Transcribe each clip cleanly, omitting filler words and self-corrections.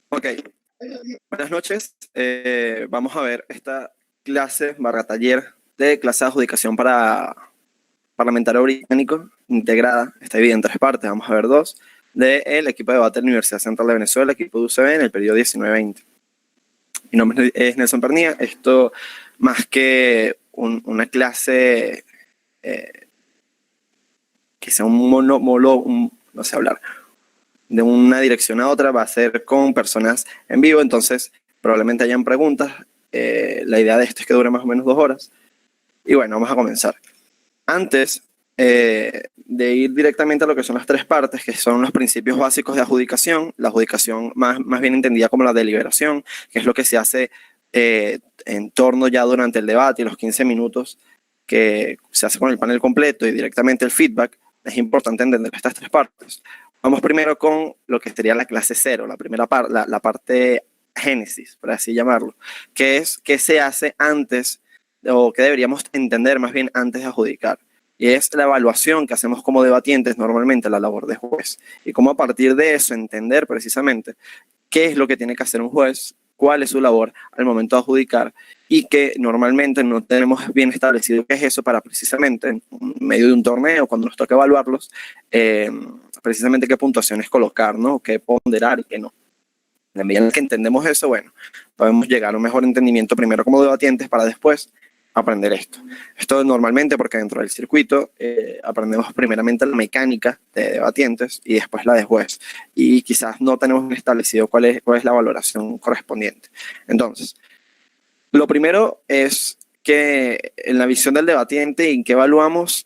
Ok, buenas noches. Vamos a ver esta clase barra taller de clase de adjudicación para parlamentario británico integrada. Está dividida en tres partes. Vamos a ver dos del equipo de debate de la Universidad Central de Venezuela, equipo de UCB en el periodo 19-20. Mi nombre es Nelson Pernía. Esto, más que una clase que sea un monólogo, no sé hablar, de una dirección a otra, va a ser con personas en vivo, entonces probablemente hayan preguntas. La idea de esto es que dure más o menos 2 horas. Y bueno, vamos a comenzar. Antes de ir directamente a lo que son las tres partes, que son los principios básicos de adjudicación, la adjudicación más bien entendida como la deliberación, que es lo que se hace en torno ya durante el debate y los 15 minutos que se hace con el panel completo y directamente el feedback. Es importante entender estas tres partes. Vamos primero con lo que sería la clase 0, la primera parte, la parte génesis, por así llamarlo, que es qué se hace antes, o qué deberíamos entender más bien antes de adjudicar. Y es la evaluación que hacemos como debatientes normalmente, la labor de juez. Y cómo a partir de eso entender precisamente qué es lo que tiene que hacer un juez, cuál es su labor al momento de adjudicar, y que normalmente no tenemos bien establecido qué es eso para precisamente en medio de un torneo, cuando nos toca evaluarlos, precisamente qué puntuaciones colocar, ¿no? Qué ponderar y qué no. En la medida en que entendemos eso, bueno, podemos llegar a un mejor entendimiento primero como debatientes para después aprender esto. Esto normalmente porque dentro del circuito aprendemos primeramente la mecánica de debatientes y después la de juez. Y quizás no tenemos establecido cuál es la valoración correspondiente. Entonces, lo primero es que en la visión del debatiente y en qué evaluamos,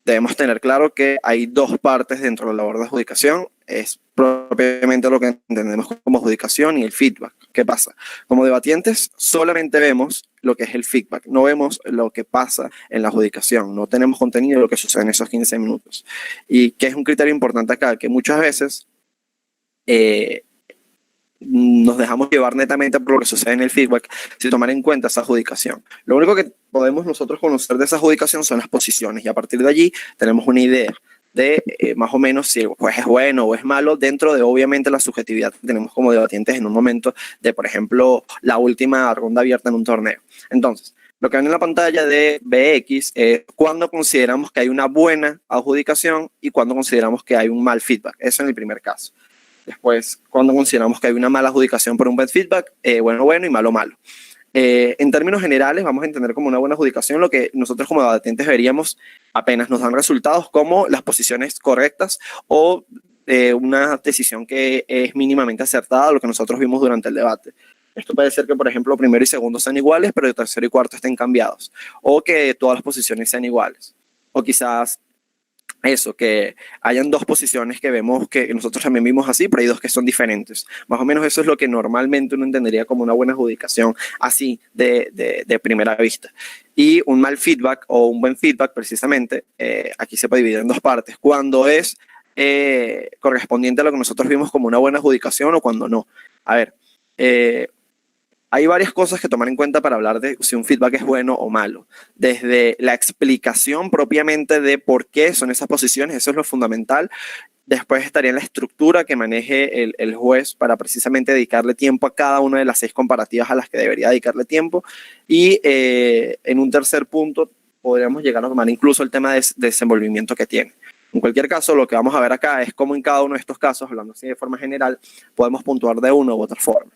debemos tener claro que hay dos partes dentro de la labor de adjudicación. Es propiamente lo que entendemos como adjudicación y el feedback. ¿Qué pasa? Como debatientes solamente vemos lo que es el feedback, no vemos lo que pasa en la adjudicación, no tenemos contenido de lo que sucede en esos 15 minutos. Y que es un criterio importante acá, que muchas veces nos dejamos llevar netamente por lo que sucede en el feedback sin tomar en cuenta esa adjudicación. Lo único que podemos nosotros conocer de esa adjudicación son las posiciones y a partir de allí tenemos una idea de más o menos si el juez es bueno o es malo dentro de obviamente la subjetividad que tenemos como debatientes en un momento de, por ejemplo, la última ronda abierta en un torneo. Entonces, lo que ven en la pantalla de BX es cuando consideramos que hay una buena adjudicación y cuando consideramos que hay un mal feedback. Eso en el primer caso. Después, cuando consideramos que hay una mala adjudicación por un bad feedback, bueno y malo malo. En términos generales, vamos a entender como una buena adjudicación lo que nosotros como debatientes veríamos apenas nos dan resultados como las posiciones correctas o una decisión que es mínimamente acertada a lo que nosotros vimos durante el debate. Esto puede ser que, por ejemplo, primero y segundo sean iguales, pero el tercero y cuarto estén cambiados. O que todas las posiciones sean iguales. O quizás eso, que hayan dos posiciones que vemos que nosotros también vimos así, pero hay dos que son diferentes. Más o menos eso es lo que normalmente uno entendería como una buena adjudicación, así de primera vista. Y un mal feedback o un buen feedback, precisamente, aquí se puede dividir en dos partes. Cuando es correspondiente a lo que nosotros vimos como una buena adjudicación o cuando no. A ver, hay varias cosas que tomar en cuenta para hablar de si un feedback es bueno o malo. Desde la explicación propiamente de por qué son esas posiciones, eso es lo fundamental. Después estaría en la estructura que maneje el juez para precisamente dedicarle tiempo a cada una de las 6 comparativas a las que debería dedicarle tiempo. Y en un tercer punto podríamos llegar a tomar incluso el tema de desenvolvimiento que tiene. En cualquier caso, lo que vamos a ver acá es cómo en cada uno de estos casos, hablando así de forma general, podemos puntuar de una u otra forma.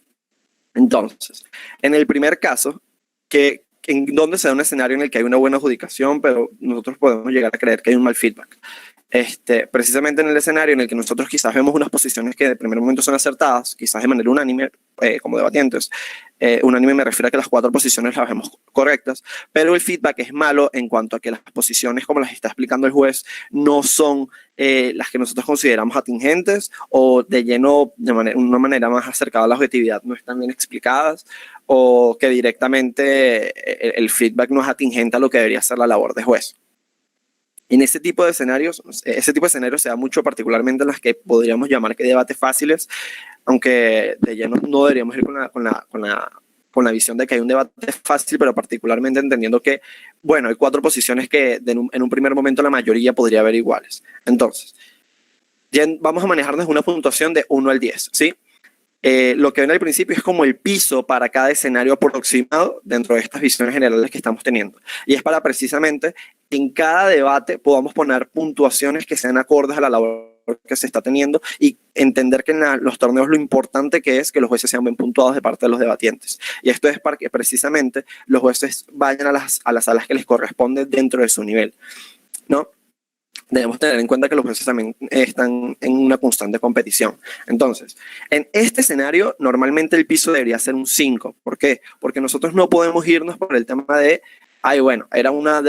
Entonces, en el primer caso, en donde se da un escenario en el que hay una buena adjudicación, pero nosotros podemos llegar a creer que hay un mal feedback. Precisamente en el escenario en el que nosotros quizás vemos unas posiciones que de primer momento son acertadas, quizás de manera unánime, como debatientes. Unánime me refiero a que las 4 posiciones las vemos correctas, pero el feedback es malo en cuanto a que las posiciones, como las está explicando el juez, no son las que nosotros consideramos atingentes o de lleno, de una manera más acercada a la objetividad, no están bien explicadas, o que directamente el feedback no es atingente a lo que debería ser la labor de juez. En ese tipo de escenarios se da mucho, particularmente en las que podríamos llamar que debates fáciles, aunque de lleno no deberíamos ir con con la visión de que hay un debate fácil, pero particularmente entendiendo que, bueno, hay 4 posiciones que en un primer momento la mayoría podría haber iguales. Entonces, vamos a manejarnos una puntuación de 1 al 10, ¿sí? Lo que ven al principio es como el piso para cada escenario aproximado dentro de estas visiones generales que estamos teniendo. Y es para precisamente en cada debate podamos poner puntuaciones que sean acordes a la labor que se está teniendo y entender que en los torneos lo importante que es que los jueces sean bien puntuados de parte de los debatientes. Y esto es para que precisamente los jueces vayan a las salas que les corresponde dentro de su nivel, ¿no? Debemos tener en cuenta que los jueces también están en una constante competición. Entonces, en este escenario, normalmente el piso debería ser un 5. ¿Por qué? Porque nosotros no podemos irnos por el tema de, ay, bueno, era una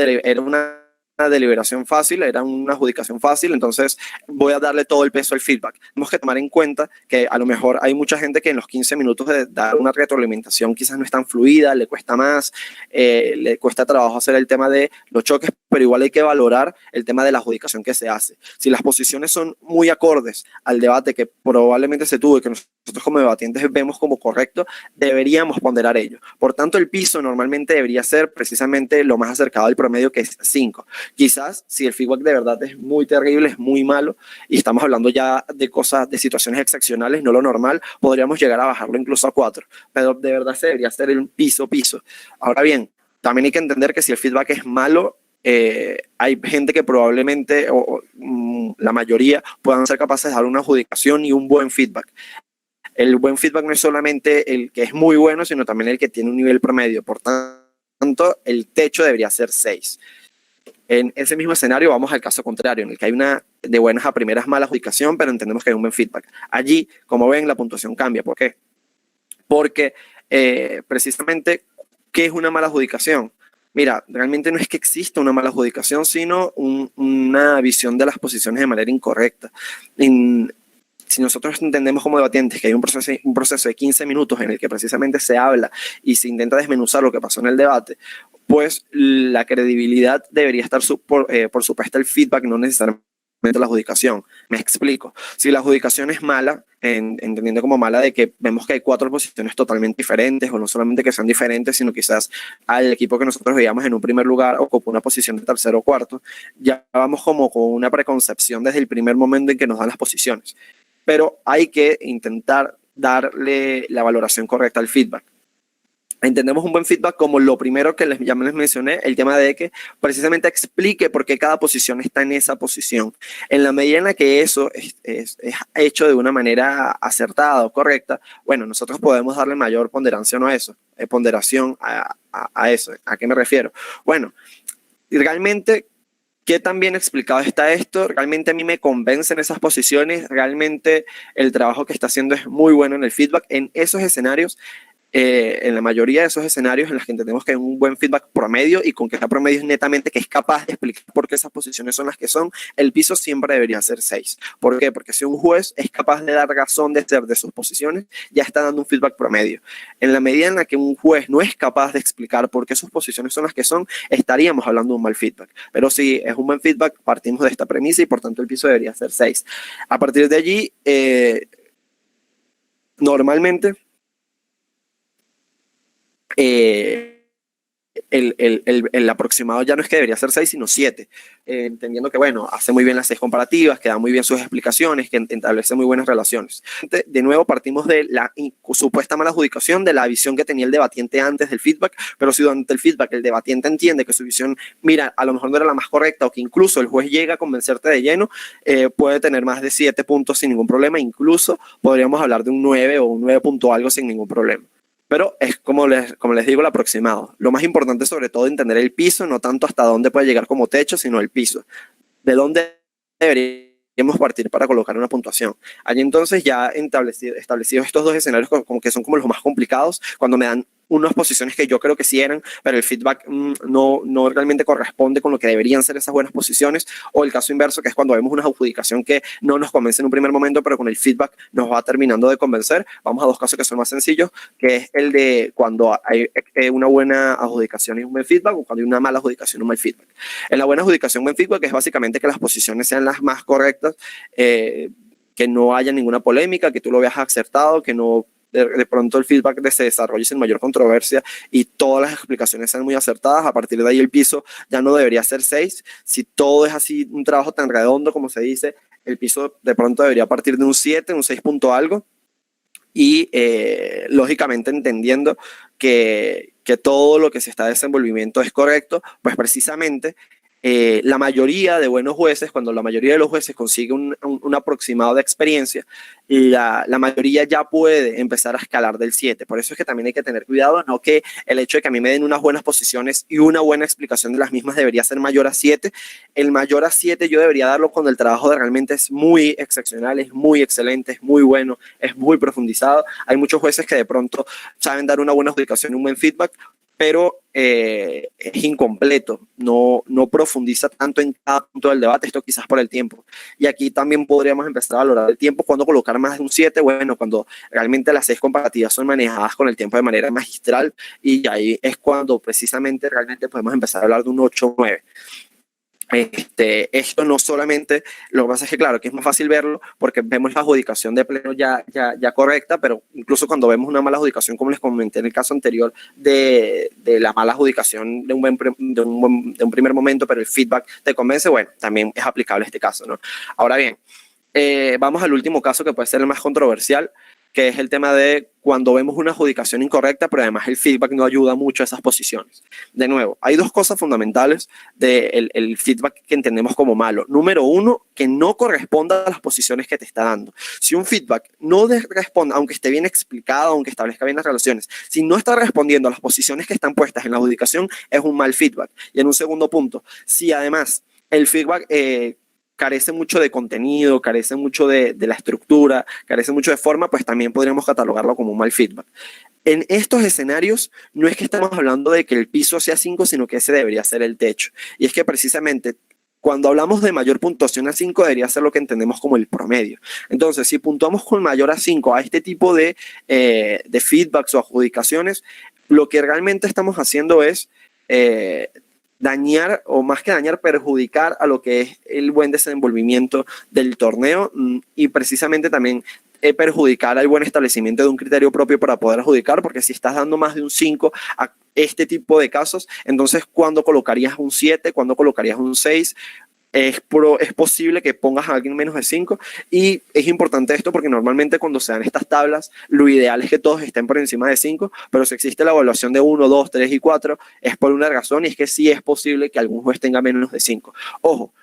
deliberación fácil, era una adjudicación fácil, entonces voy a darle todo el peso al feedback. Tenemos que tomar en cuenta que a lo mejor hay mucha gente que en los 15 minutos de dar una retroalimentación quizás no es tan fluida, le cuesta más, le cuesta trabajo hacer el tema de los choques, pero igual hay que valorar el tema de la adjudicación que se hace. Si las posiciones son muy acordes al debate que probablemente se tuvo y que nosotros como debatientes vemos como correcto, deberíamos ponderar ello. Por tanto, el piso normalmente debería ser precisamente lo más acercado al promedio, que es 5. Quizás si el feedback de verdad es muy terrible, es muy malo, y estamos hablando ya de cosas, de situaciones excepcionales, no lo normal, podríamos llegar a bajarlo incluso a 4. Pero de verdad se debería ser el piso. Ahora bien, también hay que entender que si el feedback es malo, hay gente que probablemente, la mayoría, puedan ser capaces de dar una adjudicación y un buen feedback. El buen feedback no es solamente el que es muy bueno, sino también el que tiene un nivel promedio. Por tanto, el techo debería ser 6. En ese mismo escenario vamos al caso contrario, en el que hay una de buenas a primeras mala adjudicación, pero entendemos que hay un buen feedback. Allí, como ven, la puntuación cambia. ¿Por qué? Porque precisamente, ¿qué es una mala adjudicación? Mira, realmente no es que exista una mala adjudicación, sino una visión de las posiciones de manera incorrecta. Si nosotros entendemos como debatientes que hay un proceso de 15 minutos en el que precisamente se habla y se intenta desmenuzar lo que pasó en el debate, pues la credibilidad debería estar por supuesto el feedback, no necesariamente la adjudicación. Me explico. Si la adjudicación es mala, entendiendo como mala de que vemos que hay 4 posiciones totalmente diferentes, o no solamente que sean diferentes, sino quizás al equipo que nosotros veíamos en un primer lugar ocupó una posición de tercero o cuarto, ya vamos como con una preconcepción desde el primer momento en que nos dan las posiciones. Pero hay que intentar darle la valoración correcta al feedback. Entendemos un buen feedback como lo primero que ya les mencioné, el tema de que precisamente explique por qué cada posición está en esa posición. En la medida en la que eso es hecho de una manera acertada o correcta, bueno, nosotros podemos darle mayor ponderación a eso, ponderación a eso. ¿A qué me refiero? Bueno, realmente, ¿qué tan bien explicado está esto? Realmente a mí me convencen esas posiciones, realmente el trabajo que está haciendo es muy bueno en el feedback. En esos escenarios, en la mayoría de esos escenarios en los que entendemos que hay un buen feedback promedio y con que ese promedio es netamente que es capaz de explicar por qué esas posiciones son las que son, el piso siempre debería ser 6. ¿Por qué? Porque si un juez es capaz de dar razón de ser de sus posiciones, ya está dando un feedback promedio. En la medida en la que un juez no es capaz de explicar por qué sus posiciones son las que son, estaríamos hablando de un mal feedback. Pero si es un buen feedback, partimos de esta premisa y por tanto el piso debería ser 6. A partir de allí, normalmente el aproximado ya no es que debería ser 6, sino 7, entendiendo que, bueno, hace muy bien las 6 comparativas, que da muy bien sus explicaciones, que establece muy buenas relaciones. De nuevo, partimos de la supuesta mala adjudicación, de la visión que tenía el debatiente antes del feedback, pero si durante el feedback el debatiente entiende que su visión, mira, a lo mejor no era la más correcta, o que incluso el juez llega a convencerte de lleno, puede tener más de 7 puntos sin ningún problema, incluso podríamos hablar de un 9 o un 9 punto algo sin ningún problema. Pero es como les digo, el aproximado. Lo más importante es sobre todo entender el piso, no tanto hasta dónde puede llegar como techo, sino el piso. De dónde deberíamos partir para colocar una puntuación. Allí entonces ya establecidos estos 2 escenarios como que son como los más complicados, cuando me dan unas posiciones que yo creo que sí eran, pero el feedback no realmente corresponde con lo que deberían ser esas buenas posiciones, o el caso inverso, que es cuando vemos una adjudicación que no nos convence en un primer momento, pero con el feedback nos va terminando de convencer. Vamos a 2 casos que son más sencillos, que es el de cuando hay una buena adjudicación y un buen feedback, o cuando hay una mala adjudicación y un mal feedback. En la buena adjudicación, buen feedback es básicamente que las posiciones sean las más correctas, que no haya ninguna polémica, que tú lo veas acertado, que no de pronto el feedback se desarrolle sin mayor controversia y todas las explicaciones sean muy acertadas, a partir de ahí el piso ya no debería ser 6. Si todo es así, un trabajo tan redondo como se dice, el piso de pronto debería partir de un 7, un 6 punto algo. Y lógicamente entendiendo que todo lo que se está desenvolviendo es correcto, pues precisamente la mayoría de buenos jueces, cuando la mayoría de los jueces consigue un aproximado de experiencia, la mayoría ya puede empezar a escalar del 7. Por eso es que también hay que tener cuidado, no que el hecho de que a mí me den unas buenas posiciones y una buena explicación de las mismas debería ser mayor a 7. El mayor a 7 yo debería darlo cuando el trabajo realmente es muy excepcional, es muy excelente, es muy bueno, es muy profundizado. Hay muchos jueces que de pronto saben dar una buena adjudicación y un buen feedback, pero es incompleto, no profundiza tanto en cada punto del debate, esto quizás por el tiempo. Y aquí también podríamos empezar a valorar el tiempo, cuando colocar más de un 7, bueno, cuando realmente las 6 comparativas son manejadas con el tiempo de manera magistral, y ahí es cuando precisamente realmente podemos empezar a hablar de un 8 o 9. Esto no solamente, lo que pasa es que claro, que es más fácil verlo porque vemos la adjudicación de pleno ya correcta, pero incluso cuando vemos una mala adjudicación, como les comenté en el caso anterior de la mala adjudicación de un primer momento, pero el feedback te convence, bueno, también es aplicable este caso, ¿no? Ahora bien, vamos al último caso que puede ser el más controversial, que es el tema de cuando vemos una adjudicación incorrecta, pero además el feedback no ayuda mucho a esas posiciones. De nuevo, hay dos cosas fundamentales del feedback que entendemos como malo. Número uno, que no corresponda a las posiciones que te está dando. Si un feedback no responde, aunque esté bien explicado, aunque establezca bien las relaciones, si no está respondiendo a las posiciones que están puestas en la adjudicación, es un mal feedback. Y en un segundo punto, si además el feedback carece mucho de contenido, carece mucho de la estructura, carece mucho de forma, pues también podríamos catalogarlo como un mal feedback. En estos escenarios no es que estamos hablando de que el piso sea 5, sino que ese debería ser el techo. Y es que precisamente cuando hablamos de mayor puntuación a 5 debería ser lo que entendemos como el promedio. Entonces, si puntuamos con mayor a 5 a este tipo de feedbacks o adjudicaciones, lo que realmente estamos haciendo es dañar, o más que dañar, perjudicar a lo que es el buen desenvolvimiento del torneo, y precisamente también perjudicar al buen establecimiento de un criterio propio para poder adjudicar, porque si estás dando más de un 5 a este tipo de casos, entonces ¿cuándo colocarías un 7? ¿Cuándo colocarías un 6? Es posible que pongas a alguien menos de 5, y es importante esto porque normalmente cuando se dan estas tablas lo ideal es que todos estén por encima de 5, pero si existe la evaluación de 1, 2, 3 y 4 es por una razón, y es que sí es posible que algún juez tenga menos de 5. Ojo,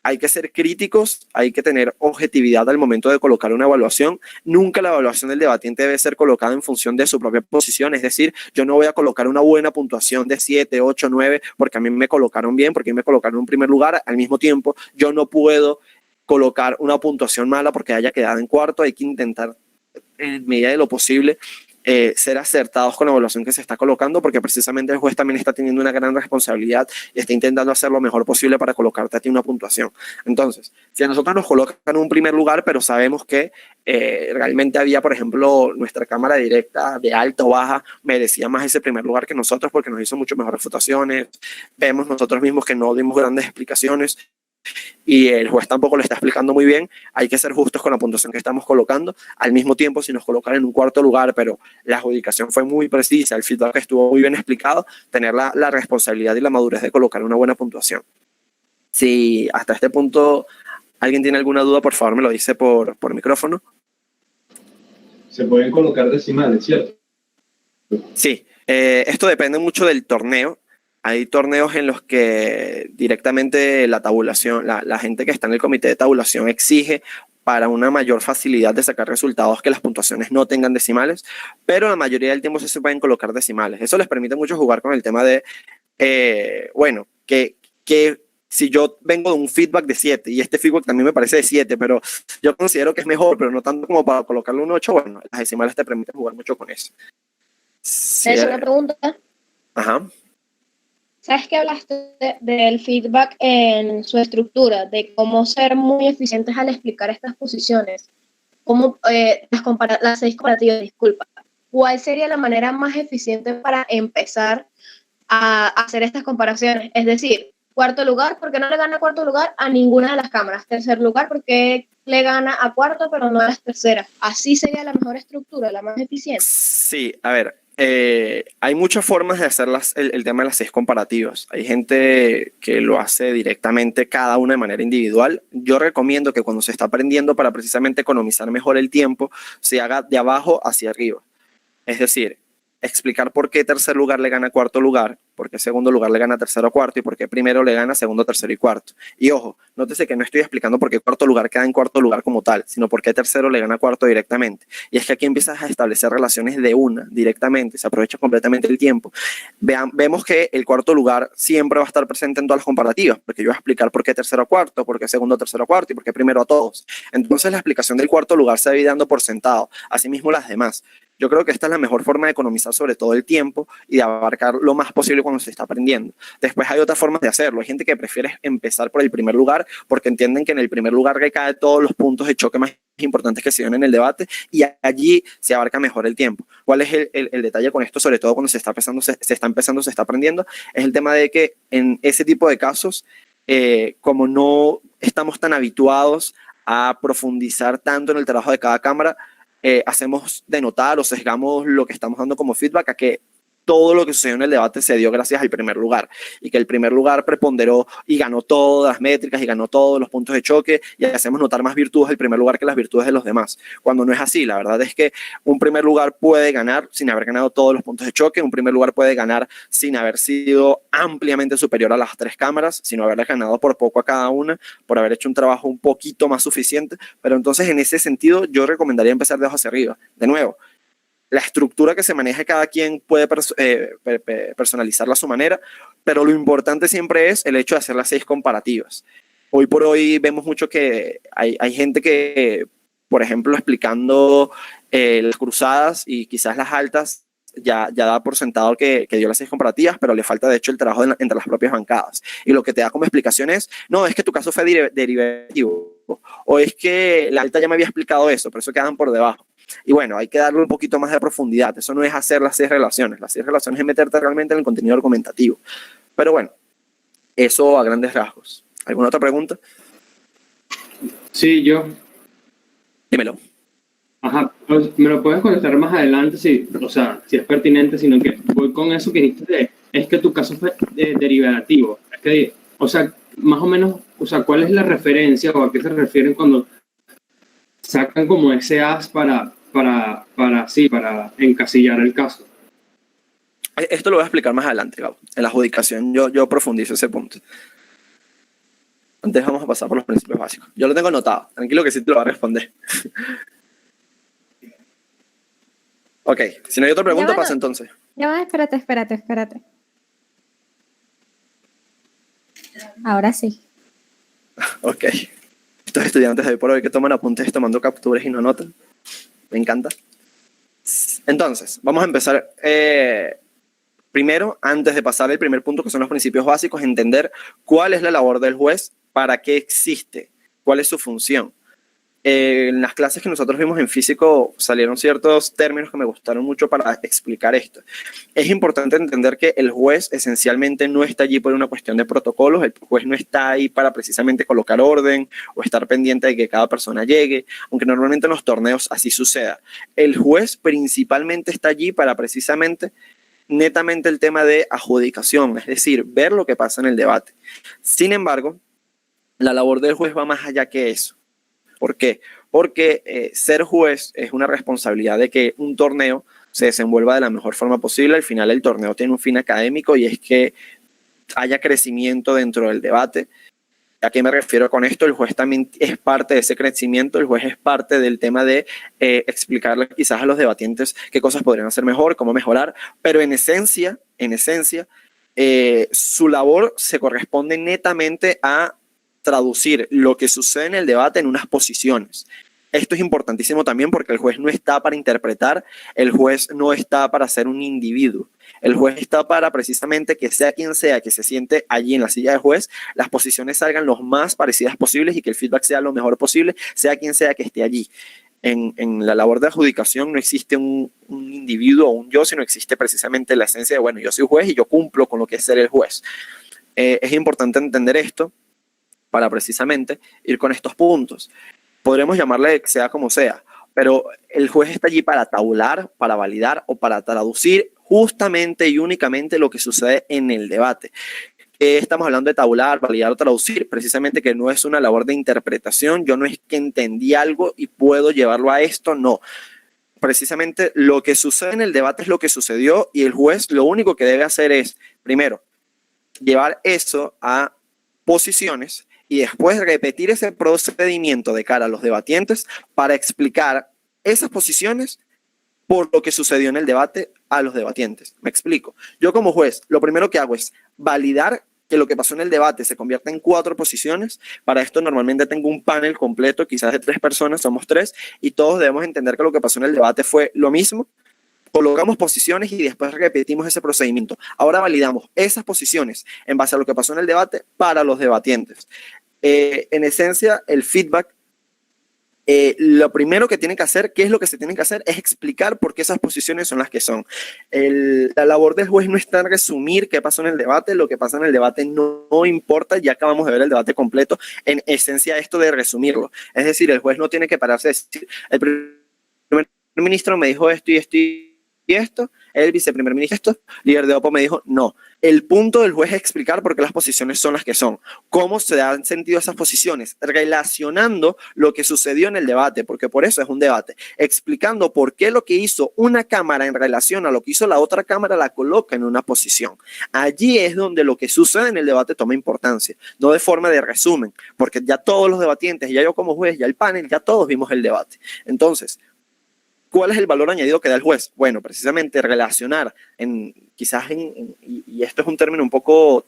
hay que ser críticos, hay que tener objetividad al momento de colocar una evaluación. Nunca la evaluación del debatiente debe ser colocada en función de su propia posición, es decir, yo no voy a colocar una buena puntuación de 7, 8, 9 porque a mí me colocaron bien, porque a mí me colocaron en primer lugar. Al mismo tiempo, yo no puedo colocar una puntuación mala porque haya quedado en cuarto. Hay que intentar, en medida de lo posible, ser acertados con la evaluación que se está colocando, porque precisamente el juez también está teniendo una gran responsabilidad y está intentando hacer lo mejor posible para colocarte a ti una puntuación. Entonces, si a nosotros nos colocan en un primer lugar, pero sabemos que realmente había, por ejemplo, nuestra cámara directa de alta o baja merecía más ese primer lugar que nosotros porque nos hizo mucho mejores refutaciones, vemos nosotros mismos que no dimos grandes explicaciones y el juez tampoco lo está explicando muy bien, hay que ser justos con la puntuación que estamos colocando. Al mismo tiempo, si nos colocan en un cuarto lugar, pero la adjudicación fue muy precisa, el feedback estuvo muy bien explicado, tener la responsabilidad y la madurez de colocar una buena puntuación. Si hasta este punto alguien tiene alguna duda, por favor me lo dice por micrófono. Se pueden colocar decimales, ¿cierto? Sí, esto depende mucho del torneo. Hay torneos en los que directamente la tabulación, la gente que está en el comité de tabulación exige para una mayor facilidad de sacar resultados que las puntuaciones no tengan decimales, pero la mayoría del tiempo sí se pueden colocar decimales. Eso les permite mucho jugar con el tema de, bueno, que si yo vengo de un feedback de 7 y este feedback también me parece de 7, pero yo considero que es mejor, pero no tanto como para colocarle un 8, bueno, las decimales te permiten jugar mucho con eso. Sí, es una pregunta. Ajá. ¿Sabes que hablaste del feedback en su estructura, de cómo ser muy eficientes al explicar estas posiciones? Cómo, las 6 comparativas, disculpa. ¿Cuál sería la manera más eficiente para empezar a hacer estas comparaciones? Es decir, cuarto lugar, ¿por qué no le gana cuarto lugar a ninguna de las cámaras? Tercer lugar, ¿por qué le gana a cuarto, pero no a las terceras. Así sería la mejor estructura, la más eficiente. Sí, a ver, hay muchas formas de hacer el tema de las 6 comparativas. Hay gente que lo hace directamente cada una de manera individual. Yo recomiendo que cuando se está aprendiendo para precisamente economizar mejor el tiempo, se haga de abajo hacia arriba. Es decir, explicar por qué tercer lugar le gana a cuarto lugar, por qué segundo lugar le gana a tercero o cuarto y por qué primero le gana a segundo, tercero y cuarto. Y ojo, nótese que no estoy explicando por qué cuarto lugar queda en cuarto lugar como tal, sino por qué tercero le gana a cuarto directamente. Y es que aquí empiezas a establecer relaciones de una directamente, se aprovecha completamente el tiempo. Vemos que el cuarto lugar siempre va a estar presente en todas las comparativas, porque yo voy a explicar por qué tercero a cuarto, por qué segundo, tercero a cuarto y por qué primero a todos. Entonces la explicación del cuarto lugar se va a ir dando por sentado, asimismo las demás. Yo creo que esta es la mejor forma de economizar sobre todo el tiempo y de abarcar lo más posible cuando se está aprendiendo. Después hay otras formas de hacerlo. Hay gente que prefiere empezar por el primer lugar porque entienden que en el primer lugar recae todos los puntos de choque más importantes que se ven en el debate y allí se abarca mejor el tiempo. ¿Cuál es el detalle con esto? Sobre todo cuando se está aprendiendo, es el tema de que en ese tipo de casos, como no estamos tan habituados a profundizar tanto en el trabajo de cada cámara, hacemos denotar o sesgamos lo que estamos dando como feedback a que todo lo que sucedió en el debate se dio gracias al primer lugar y que el primer lugar preponderó y ganó todas las métricas y ganó todos los puntos de choque y hacemos notar más virtudes del primer lugar que las virtudes de los demás, cuando no es así. La verdad es que un primer lugar puede ganar sin haber ganado todos los puntos de choque, un primer lugar puede ganar sin haber sido ampliamente superior a las 3 cámaras, sino haberle ganado por poco a cada una, por haber hecho un trabajo un poquito más suficiente, pero entonces en ese sentido yo recomendaría empezar de abajo hacia arriba. De nuevo, la estructura que se maneja cada quien puede personalizarla a su manera, pero lo importante siempre es el hecho de hacer las 6 comparativas. Hoy por hoy vemos mucho que hay gente que, por ejemplo, explicando las cruzadas y quizás las altas, ya da por sentado que dio las 6 comparativas, pero le falta de hecho el trabajo entre las propias bancadas. Y lo que te da como explicación es, no, es que tu caso fue derivativo, o es que la alta ya me había explicado eso, por eso quedan por debajo. Y bueno, hay que darle un poquito más de profundidad. Eso no es hacer las 6 relaciones. Las 6 relaciones es meterte realmente en el contenido argumentativo. Pero bueno, eso a grandes rasgos. ¿Alguna otra pregunta? Sí, yo. Dímelo. Ajá, me lo puedes contestar más adelante, si es pertinente, sino que voy con eso que dijiste, es que tu caso fue derivativo. Es que, más o menos, ¿cuál es la referencia o a qué se refieren cuando sacan como ese as para encasillar el caso? Esto lo voy a explicar más adelante, Gabo. En la adjudicación yo profundizo ese punto. Antes vamos a pasar por los principios básicos. Yo lo tengo anotado. Tranquilo que sí te lo voy a responder. Ok, si no hay otra pregunta, pasa entonces. Ya va, espérate. Ahora sí. Ok. Estos estudiantes de hoy por hoy que toman apuntes tomando capturas y no anotan. Me encanta. Entonces, vamos a empezar. Primero, antes de pasar al primer punto, que son los principios básicos, entender cuál es la labor del juez, para qué existe, cuál es su función. En las clases que nosotros vimos en físico salieron ciertos términos que me gustaron mucho para explicar esto. Es importante entender que el juez esencialmente no está allí por una cuestión de protocolos, el juez no está ahí para precisamente colocar orden o estar pendiente de que cada persona llegue, aunque normalmente en los torneos así suceda. El juez principalmente está allí para precisamente netamente el tema de adjudicación, es decir, ver lo que pasa en el debate. Sin embargo, la labor del juez va más allá que eso. ¿Por qué? Porque ser juez es una responsabilidad de que un torneo se desenvuelva de la mejor forma posible. Al final el torneo tiene un fin académico y es que haya crecimiento dentro del debate. ¿A qué me refiero con esto? El juez también es parte de ese crecimiento, el juez es parte del tema de explicarle quizás a los debatientes qué cosas podrían hacer mejor, cómo mejorar, pero en esencia, su labor se corresponde netamente a traducir lo que sucede en el debate en unas posiciones. Esto es importantísimo también porque el juez no está para interpretar, el juez no está para ser un individuo. El juez está para precisamente que sea quien sea que se siente allí en la silla de juez, las posiciones salgan lo más parecidas posibles y que el feedback sea lo mejor posible, sea quien sea que esté allí. En la labor de adjudicación no existe un individuo o un yo, sino existe precisamente la esencia de, bueno, yo soy juez y yo cumplo con lo que es ser el juez. Es importante entender esto para precisamente ir con estos puntos. podremos llamarle sea como sea, pero el juez está allí para tabular, para validar o para traducir justamente y únicamente lo que sucede en el debate. Estamos hablando de tabular, validar o traducir, precisamente que no es una labor de interpretación. Yo no es que entendí algo y puedo llevarlo a esto, no. Precisamente lo que sucede en el debate es lo que sucedió y el juez lo único que debe hacer es, primero, llevar eso a posiciones y después repetir ese procedimiento de cara a los debatientes para explicar esas posiciones por lo que sucedió en el debate a los debatientes. Me explico. Yo como juez, lo primero que hago es validar que lo que pasó en el debate se convierta en 4 posiciones. Para esto normalmente tengo un panel completo, quizás de 3 personas, somos 3, y todos debemos entender que lo que pasó en el debate fue lo mismo. Colocamos posiciones y después repetimos ese procedimiento. Ahora validamos esas posiciones en base a lo que pasó en el debate para los debatientes. En esencia, el feedback, lo primero que tienen que hacer, ¿qué es lo que se tienen que hacer? Es explicar por qué esas posiciones son las que son. La labor del juez no está en resumir qué pasó en el debate, lo que pasa en el debate no importa, ya acabamos de ver el debate completo, en esencia esto de resumirlo. Es decir, el juez no tiene que pararse a decir, el primer ministro me dijo esto y esto y esto, el viceprimer ministro, líder de OPO me dijo no. El punto del juez es explicar por qué las posiciones son las que son, cómo se han sentido esas posiciones, relacionando lo que sucedió en el debate, porque por eso es un debate, explicando por qué lo que hizo una cámara en relación a lo que hizo la otra cámara la coloca en una posición. Allí es donde lo que sucede en el debate toma importancia, no de forma de resumen, porque ya todos los debatientes, ya yo como juez, ya el panel, ya todos vimos el debate. Entonces, ¿cuál es el valor añadido que da el juez? Bueno, precisamente relacionar, y esto es un término un poco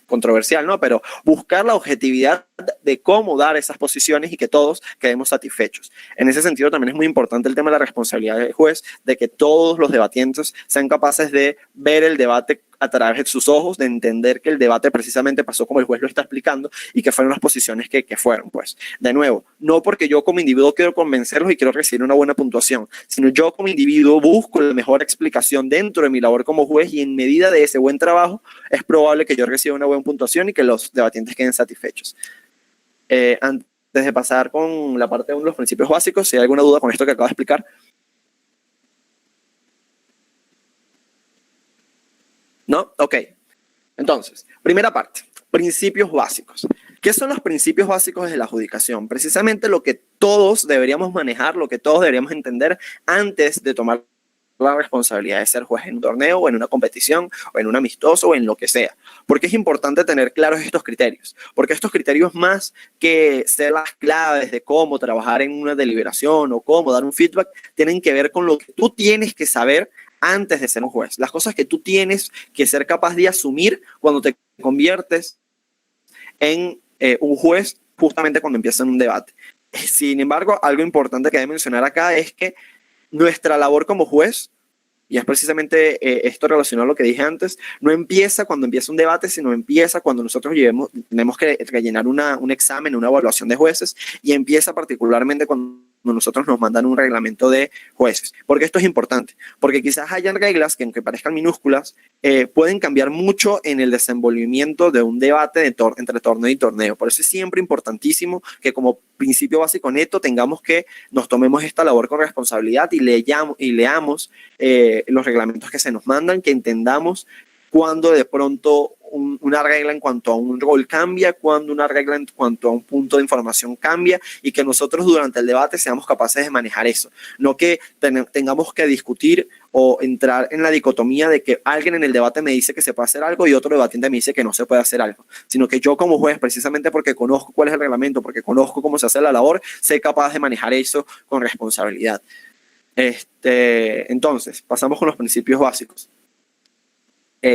controversial, ¿no? Pero buscar la objetividad de cómo dar esas posiciones y que todos quedemos satisfechos. En ese sentido también es muy importante el tema de la responsabilidad del juez, de que todos los debatientes sean capaces de ver el debate a través de sus ojos, de entender que el debate precisamente pasó como el juez lo está explicando y que fueron las posiciones que fueron, pues. De nuevo, no porque yo como individuo quiero convencerlos y quiero recibir una buena puntuación, sino yo como individuo busco la mejor explicación dentro de mi labor como juez y en medida de ese buen trabajo es probable que yo reciba una buena puntuación y que los debatientes queden satisfechos. Antes de pasar con la parte de los principios básicos, si hay alguna duda con esto que acabo de explicar. ¿No? Ok. Entonces, primera parte, principios básicos. ¿Qué son los principios básicos de la adjudicación? Precisamente lo que todos deberíamos manejar, lo que todos deberíamos entender antes de tomar la responsabilidad de ser juez en un torneo o en una competición o en un amistoso o en lo que sea. Porque es importante tener claros estos criterios. Porque estos criterios, más que ser las claves de cómo trabajar en una deliberación o cómo dar un feedback, tienen que ver con lo que tú tienes que saber antes de ser un juez. Las cosas que tú tienes que ser capaz de asumir cuando te conviertes en un juez, justamente cuando empiezas en un debate. Sin embargo, algo importante que debo mencionar acá es que nuestra labor como juez, y es precisamente esto relacionado a lo que dije antes, no empieza cuando empieza un debate, sino empieza cuando nosotros tenemos que rellenar un examen, una evaluación de jueces, y empieza particularmente cuando nosotros nos mandan un reglamento de jueces. Porque esto es importante, porque quizás hayan reglas que, aunque parezcan minúsculas, pueden cambiar mucho en el desenvolvimiento de un debate entre torneo y torneo. Por eso es siempre importantísimo que como principio básico neto tengamos que nos tomemos esta labor con responsabilidad y leamos los reglamentos que se nos mandan, que entendamos cuando de pronto una regla en cuanto a un rol cambia, cuando una regla en cuanto a un punto de información cambia, y que nosotros durante el debate seamos capaces de manejar eso. No que tengamos que discutir o entrar en la dicotomía de que alguien en el debate me dice que se puede hacer algo y otro debatiente me dice que no se puede hacer algo, sino que yo como juez, precisamente porque conozco cuál es el reglamento, porque conozco cómo se hace la labor, sé capaz de manejar eso con responsabilidad. Entonces, pasamos con los principios básicos.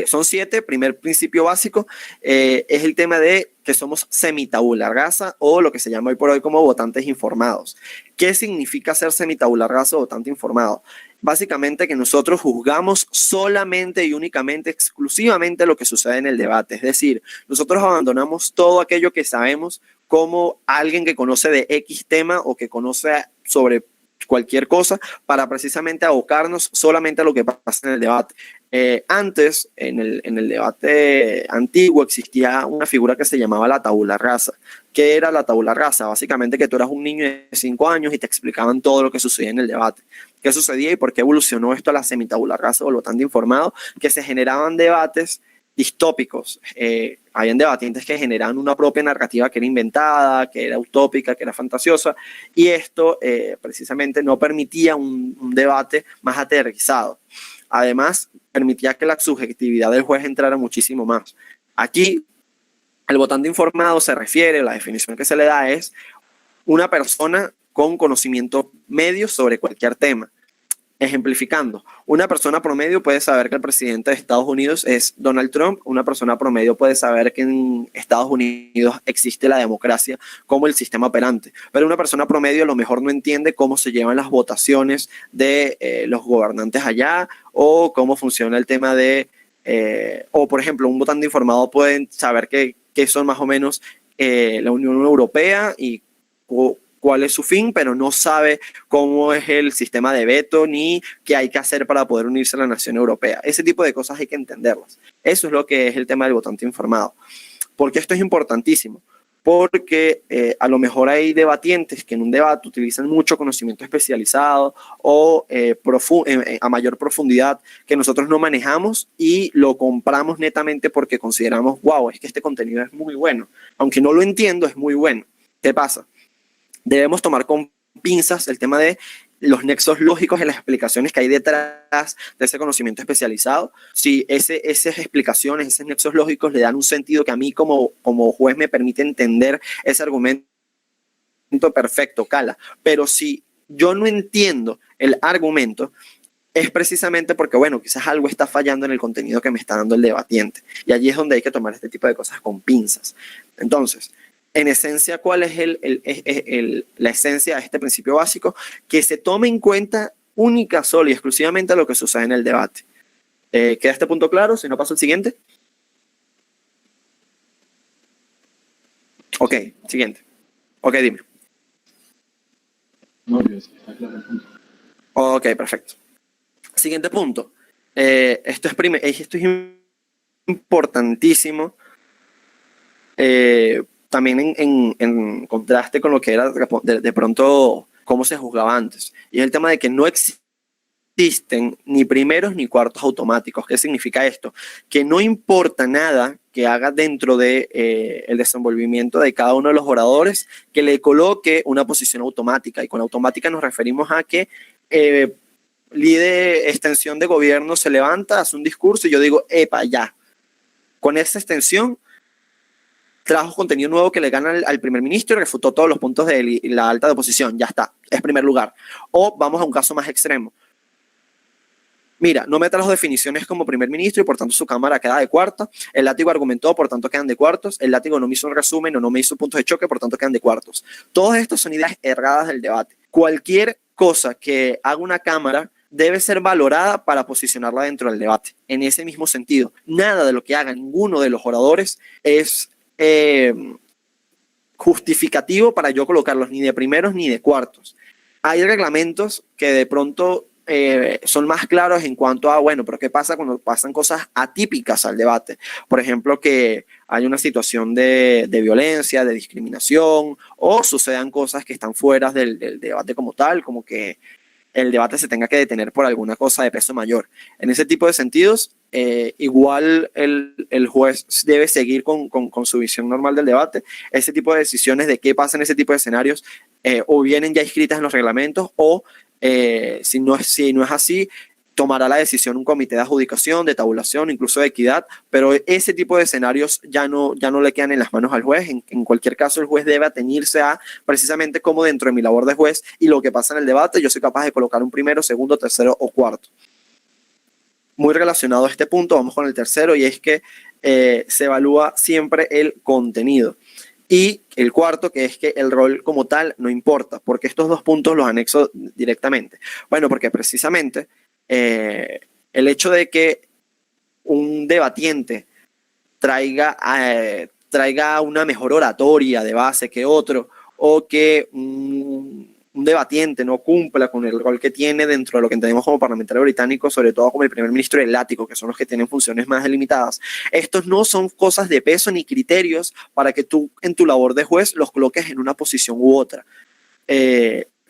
Son 7. Primer principio básico es el tema de que somos semitabula rasa, o lo que se llama hoy por hoy como votantes informados. ¿Qué significa ser semitabula rasa o votante informado? Básicamente que nosotros juzgamos solamente y únicamente, exclusivamente lo que sucede en el debate. Es decir, nosotros abandonamos todo aquello que sabemos como alguien que conoce de X tema o que conoce sobre cualquier cosa, para precisamente abocarnos solamente a lo que pasa en el debate. Antes, en el debate antiguo, existía una figura que se llamaba la tabula rasa. ¿Qué era la tabula rasa? Básicamente que tú eras un niño de 5 años y te explicaban todo lo que sucedía en el debate. ¿Qué sucedía y por qué evolucionó esto a la semitabula rasa o el votante informado? Que se generaban debates distópicos. Habían debatientes que generaban una propia narrativa que era inventada, que era utópica, que era fantasiosa, y esto precisamente no permitía un debate más aterrizado. Además, permitía que la subjetividad del juez entrara muchísimo más. Aquí, el votante informado se refiere, la definición que se le da es una persona con conocimiento medio sobre cualquier tema. Ejemplificando, una persona promedio puede saber que el presidente de Estados Unidos es Donald Trump, una persona promedio puede saber que en Estados Unidos existe la democracia como el sistema operante, pero una persona promedio a lo mejor no entiende cómo se llevan las votaciones de los gobernantes allá o cómo funciona el tema de, o por ejemplo, un votante informado puede saber que son más o menos la Unión Europea y cuál es su fin, pero no sabe cómo es el sistema de veto ni qué hay que hacer para poder unirse a la nación europea. Ese tipo de cosas hay que entenderlas. Eso es lo que es el tema del votante informado. Porque esto es importantísimo. Porque a lo mejor hay debatientes que en un debate utilizan mucho conocimiento especializado o a mayor profundidad que nosotros no manejamos y lo compramos netamente porque consideramos, wow, es que este contenido es muy bueno. Aunque no lo entiendo, es muy bueno. ¿Qué pasa? Debemos tomar con pinzas el tema de los nexos lógicos en las explicaciones que hay detrás de ese conocimiento especializado. Si esas explicaciones, esos nexos lógicos le dan un sentido que a mí como juez me permite entender ese argumento perfecto, cala. Pero si yo no entiendo el argumento, es precisamente porque, bueno, quizás algo está fallando en el contenido que me está dando el debatiente. Y allí es donde hay que tomar este tipo de cosas con pinzas. Entonces, en esencia, ¿cuál es la esencia de este principio básico? Que se tome en cuenta única, sola y exclusivamente lo que sucede en el debate. ¿Queda este punto claro? Si no, paso al siguiente. Ok, siguiente. Ok, dime. No, está claro el punto. Ok, perfecto. Siguiente punto. Esto es importantísimo. También en contraste con lo que era de pronto cómo se juzgaba antes. Y es el tema de que no existen ni primeros ni cuartos automáticos. ¿Qué significa esto? Que no importa nada que haga dentro de el desenvolvimiento de cada uno de los oradores que le coloque una posición automática. Y con automática nos referimos a que líder extensión de gobierno se levanta, hace un discurso y yo digo, epa, ya. Con esa extensión trajo contenido nuevo que le gana al primer ministro y refutó todos los puntos de la alta de oposición. Ya está, es primer lugar. O vamos a un caso más extremo. Mira, no me trajo definiciones como primer ministro y por tanto su cámara queda de cuarta. El látigo argumentó, por tanto quedan de cuartos. El látigo no me hizo un resumen o no me hizo puntos de choque, por tanto quedan de cuartos. Todas estas son ideas erradas del debate. Cualquier cosa que haga una cámara debe ser valorada para posicionarla dentro del debate. En ese mismo sentido, nada de lo que haga ninguno de los oradores es justificativo para yo colocarlos ni de primeros ni de cuartos. Hay reglamentos que de pronto son más claros en cuanto a, bueno, pero ¿qué pasa cuando pasan cosas atípicas al debate? Por ejemplo, que hay una situación de violencia, de discriminación, o sucedan cosas que están fuera del debate como tal, como que el debate se tenga que detener por alguna cosa de peso mayor. En ese tipo de sentidos, igual el juez debe seguir con su visión normal del debate. Ese tipo de decisiones de qué pasa en ese tipo de escenarios o vienen ya escritas en los reglamentos o si no es así, tomará la decisión un comité de adjudicación, de tabulación, incluso de equidad, pero ese tipo de escenarios ya no le quedan en las manos al juez. En cualquier caso, el juez debe atenerse a precisamente como dentro de mi labor de juez y lo que pasa en el debate, yo soy capaz de colocar un primero, segundo, tercero o cuarto. Muy relacionado a este punto, vamos con el tercero, y es que se evalúa siempre el contenido. Y el cuarto, que es que el rol como tal no importa, porque estos dos puntos los anexo directamente. Bueno, porque precisamente el hecho de que un debatiente traiga una mejor oratoria de base que otro, o que un un debatiente no cumpla con el rol que tiene dentro de lo que entendemos como parlamentario británico, sobre todo como el primer ministro y el ático, que son los que tienen funciones más delimitadas, estos no son cosas de peso ni criterios para que tú en tu labor de juez los coloques en una posición u otra.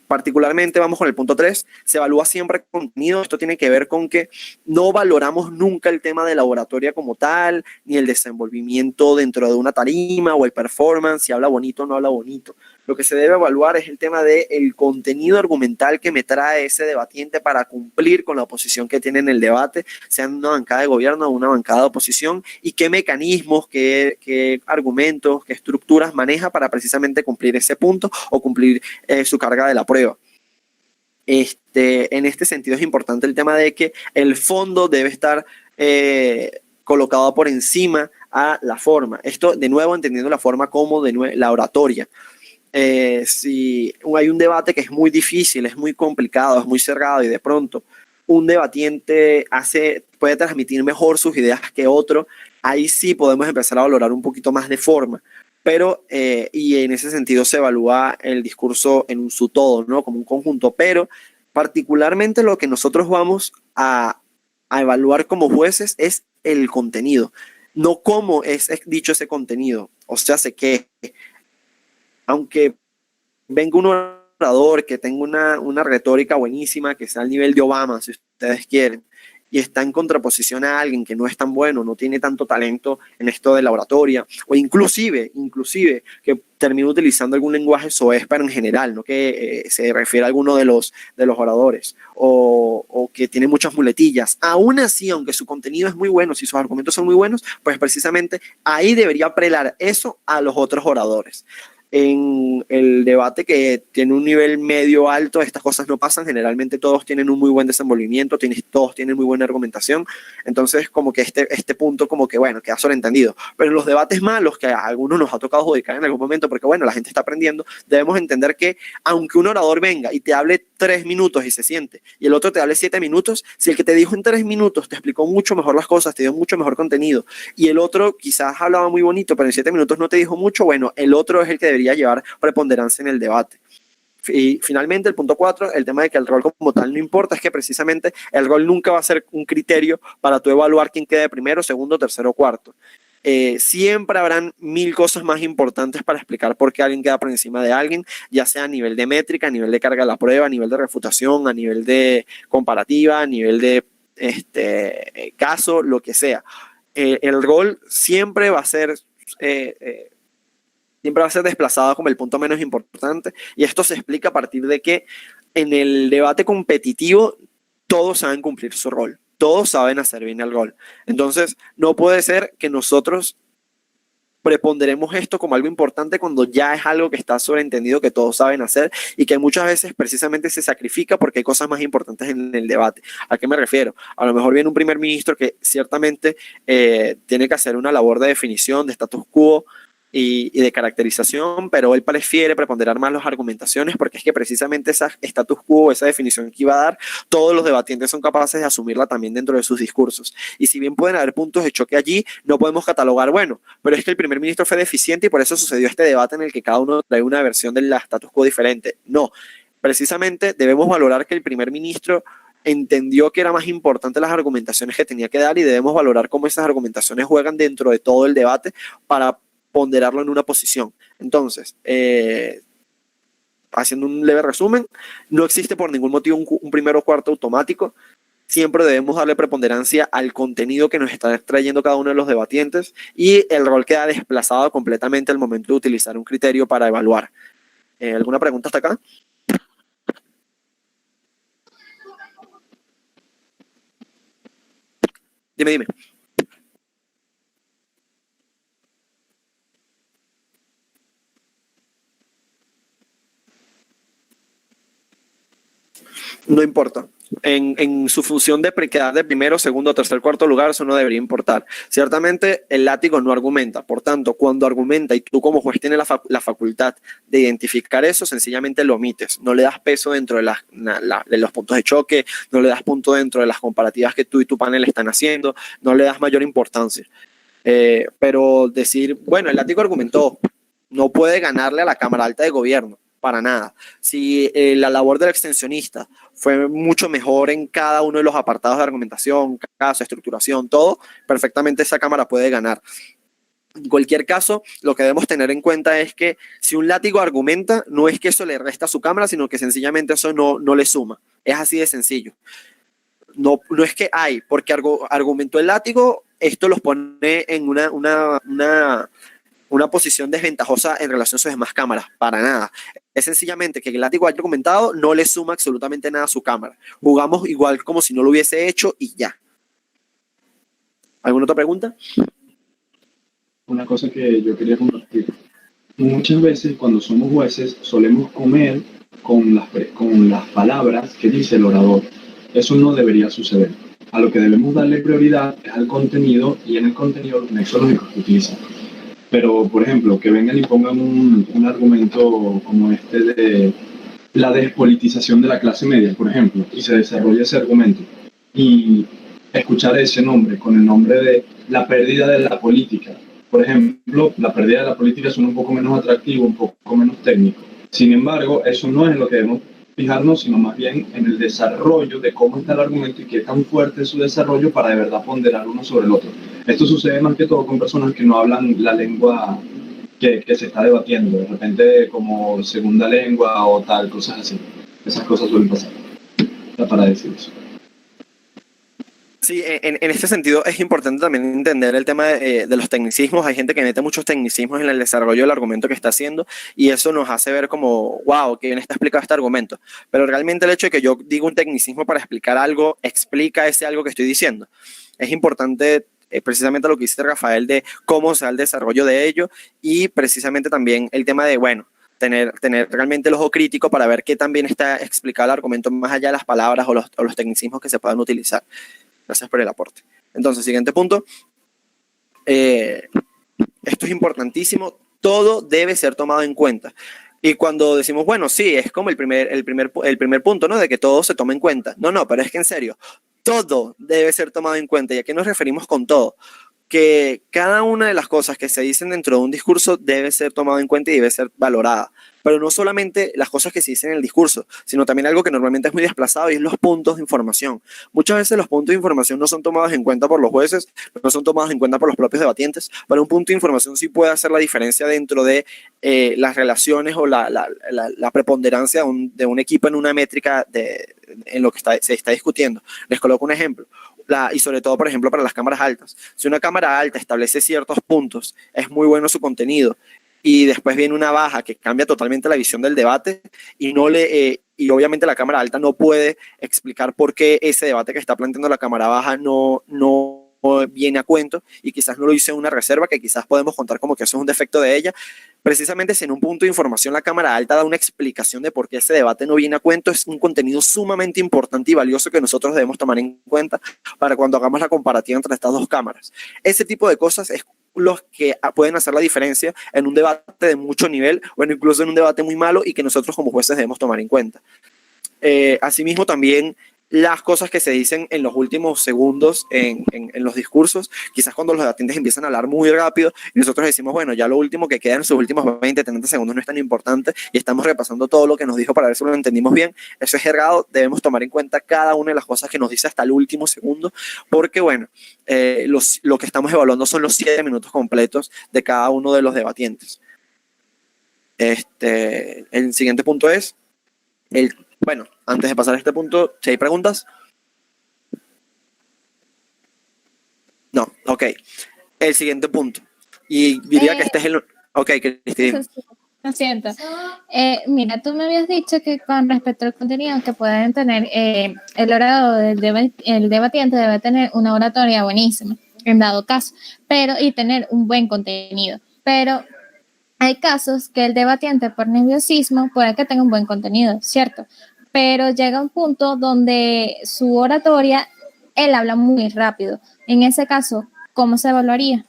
Particularmente, vamos con el punto 3, se evalúa siempre el contenido. Esto tiene que ver con que no valoramos nunca el tema de la oratoria como tal, ni el desenvolvimiento dentro de una tarima o el performance, si habla bonito o no habla bonito. Lo que se debe evaluar es el tema del contenido argumental que me trae ese debatiente para cumplir con la posición que tiene en el debate, sea en una bancada de gobierno o una bancada de oposición, y qué mecanismos, qué argumentos, qué estructuras maneja para precisamente cumplir ese punto o cumplir su carga de la prueba. En este sentido es importante el tema de que el fondo debe estar colocado por encima a la forma. Esto, de nuevo, entendiendo la forma como la oratoria. Si hay un debate que es muy difícil, es muy complicado, es muy cerrado y de pronto un debatiente puede transmitir mejor sus ideas que otro, ahí sí podemos empezar a valorar un poquito más de forma. Pero, y en ese sentido se evalúa el discurso en su todo, ¿no? Como un conjunto, pero particularmente lo que nosotros vamos a evaluar como jueces es el contenido, no cómo es dicho ese contenido. O sea, sé que aunque venga un orador que tenga una retórica buenísima, que sea al nivel de Obama, si ustedes quieren, y está en contraposición a alguien que no es tan bueno, no tiene tanto talento en esto de la oratoria, o inclusive que termine utilizando algún lenguaje soez, pero en general, no que se refiere a alguno de los oradores, o que tiene muchas muletillas. Aún así, aunque su contenido es muy bueno, si sus argumentos son muy buenos, pues precisamente ahí debería prelar eso a los otros oradores. En el debate que tiene un nivel medio alto, estas cosas no pasan. Generalmente todos tienen un muy buen desenvolvimiento, todos tienen muy buena argumentación. Entonces, como que este punto, como que, bueno, queda sobreentendido. Pero en los debates malos, que a algunos nos ha tocado adjudicar en algún momento, porque, bueno, la gente está aprendiendo, debemos entender que, aunque un orador venga y te hable 3 minutos y se siente, y el otro te hable 7 minutos, si el que te dijo en 3 minutos te explicó mucho mejor las cosas, te dio mucho mejor contenido, y el otro quizás hablaba muy bonito, pero en 7 minutos no te dijo mucho, bueno, el otro es el que debería llevar preponderancia en el debate. Y finalmente, el punto 4, el tema de que el rol como tal no importa, es que precisamente el rol nunca va a ser un criterio para tú evaluar quién quede primero, segundo, tercero, cuarto. Siempre habrán 1000 cosas más importantes para explicar por qué alguien queda por encima de alguien, ya sea a nivel de métrica, a nivel de carga de la prueba, a nivel de refutación, a nivel de comparativa, a nivel de caso, lo que sea. El rol siempre va a ser desplazado como el punto menos importante, y esto se explica a partir de que en el debate competitivo todos saben cumplir su rol, todos saben hacer bien el rol. Entonces no puede ser que nosotros preponderemos esto como algo importante cuando ya es algo que está sobreentendido que todos saben hacer, y que muchas veces precisamente se sacrifica porque hay cosas más importantes en el debate. ¿A qué me refiero? A lo mejor viene un primer ministro que ciertamente tiene que hacer una labor de definición, de status quo y de caracterización, pero él prefiere preponderar más las argumentaciones, porque es que precisamente esa status quo, esa definición que iba a dar, todos los debatientes son capaces de asumirla también dentro de sus discursos. Y si bien pueden haber puntos de choque allí, no podemos catalogar, bueno, pero es que el primer ministro fue deficiente y por eso sucedió este debate en el que cada uno trae una versión del status quo diferente. No, precisamente debemos valorar que el primer ministro entendió que era más importante las argumentaciones que tenía que dar, y debemos valorar cómo esas argumentaciones juegan dentro de todo el debate para ponderarlo en una posición. Entonces, haciendo un leve resumen, no existe por ningún motivo un primero o cuarto automático. Siempre debemos darle preponderancia al contenido que nos está trayendo cada uno de los debatientes, y el rol queda desplazado completamente al momento de utilizar un criterio para evaluar. ¿Alguna pregunta hasta acá? Dime. No importa. En su función de quedar de primero, segundo, tercer, cuarto lugar, eso no debería importar. Ciertamente el látigo no argumenta, por tanto, cuando argumenta y tú como juez tienes la facultad de identificar eso, sencillamente lo omites, no le das peso dentro de los puntos de choque, no le das punto dentro de las comparativas que tú y tu panel están haciendo, no le das mayor importancia. Pero decir, bueno, el látigo argumentó, no puede ganarle a la Cámara Alta de Gobierno. para nada. Si la labor del extensionista fue mucho mejor en cada uno de los apartados de argumentación, caso, estructuración, todo, perfectamente esa cámara puede ganar. En cualquier caso, lo que debemos tener en cuenta es que si un látigo argumenta, no es que eso le resta a su cámara, sino que sencillamente eso no le suma. Es así de sencillo. No es que porque argumentó el látigo, esto los pone en una posición desventajosa en relación a sus demás cámaras. Para nada. Es sencillamente que el látigo haya argumentado no le suma absolutamente nada a su cámara. Jugamos igual como si no lo hubiese hecho y ya. ¿Alguna otra pregunta? Una cosa que yo quería compartir. Muchas veces cuando somos jueces solemos comer con las palabras que dice el orador. Eso no debería suceder. A lo que debemos darle prioridad es al contenido y en el contenido los nexos lógicos que utilizan. Pero, por ejemplo, que vengan y pongan un argumento como este de la despolitización de la clase media, por ejemplo, y se desarrolla ese argumento. Y escuchar ese nombre con el nombre de la pérdida de la política. Por ejemplo, la pérdida de la política suena un poco menos atractivo, un poco menos técnico. Sin embargo, eso no es en lo que debemos fijarnos, sino más bien en el desarrollo de cómo está el argumento y qué tan fuerte es su desarrollo para de verdad ponderar uno sobre el otro. Esto sucede más que todo con personas que no hablan la lengua que se está debatiendo, de repente como segunda lengua o tal, cosas así. Esas cosas suelen pasar. Para decir eso. Sí, en este sentido es importante también entender el tema de los tecnicismos. Hay gente que mete muchos tecnicismos en el desarrollo del argumento que está haciendo y eso nos hace ver como, wow, qué bien está explicado este argumento. Pero realmente el hecho de que yo diga un tecnicismo para explicar algo, explica ese algo que estoy diciendo. Es importante precisamente lo que dice Rafael de cómo se da el desarrollo de ello y precisamente también el tema de, bueno, tener realmente el ojo crítico para ver qué tan bien está explicado el argumento más allá de las palabras o los tecnicismos que se puedan utilizar. Gracias por el aporte. Entonces, siguiente punto. Esto es importantísimo. Todo debe ser tomado en cuenta. Y cuando decimos, bueno, sí, es como el primer punto, ¿no? De que todo se toma en cuenta. No, pero es que en serio, todo debe ser tomado en cuenta. ¿Y a qué nos referimos con todo? Que cada una de las cosas que se dicen dentro de un discurso debe ser tomado en cuenta y debe ser valorada. Pero no solamente las cosas que se dicen en el discurso, sino también algo que normalmente es muy desplazado y es los puntos de información. Muchas veces los puntos de información no son tomados en cuenta por los jueces, no son tomados en cuenta por los propios debatientes, pero un punto de información sí puede hacer la diferencia dentro de las relaciones o la preponderancia de un equipo en una métrica en lo que se está discutiendo. Les coloco un ejemplo. Y sobre todo, por ejemplo, para las cámaras altas. Si una cámara alta establece ciertos puntos, es muy bueno su contenido, y después viene una baja que cambia totalmente la visión del debate y obviamente la cámara alta no puede explicar por qué ese debate que está planteando la cámara baja no viene a cuento y quizás no lo hizo en una reserva que quizás podemos contar como que eso es un defecto de ella. Precisamente si en un punto de información la cámara alta da una explicación de por qué ese debate no viene a cuento, es un contenido sumamente importante y valioso que nosotros debemos tomar en cuenta para cuando hagamos la comparativa entre estas dos cámaras. Ese tipo de cosas es los que pueden hacer la diferencia en un debate de mucho nivel o incluso en un debate muy malo y que nosotros como jueces debemos tomar en cuenta. Asimismo también las cosas que se dicen en los últimos segundos en los discursos, quizás cuando los debatientes empiezan a hablar muy rápido y nosotros decimos, bueno, ya lo último que queda en sus últimos 20, 30 segundos no es tan importante y estamos repasando todo lo que nos dijo para ver si lo entendimos bien. Eso es errado, debemos tomar en cuenta cada una de las cosas que nos dice hasta el último segundo, porque bueno, lo que estamos evaluando son los 7 minutos completos de cada uno de los debatientes. El siguiente punto es bueno, antes de pasar a este punto, si hay preguntas. No, ok. El siguiente punto. Y diría que este es el... Ok, Cristina. Lo siento. Mira, tú me habías dicho que con respecto al contenido que pueden tener, el orador, el debatiente debe tener una oratoria buenísima, en dado caso, y tener un buen contenido. Pero hay casos que el debatiente por nerviosismo puede que tenga un buen contenido, ¿cierto? Pero llega un punto donde su oratoria, él habla muy rápido. En ese caso, ¿cómo se evaluaría?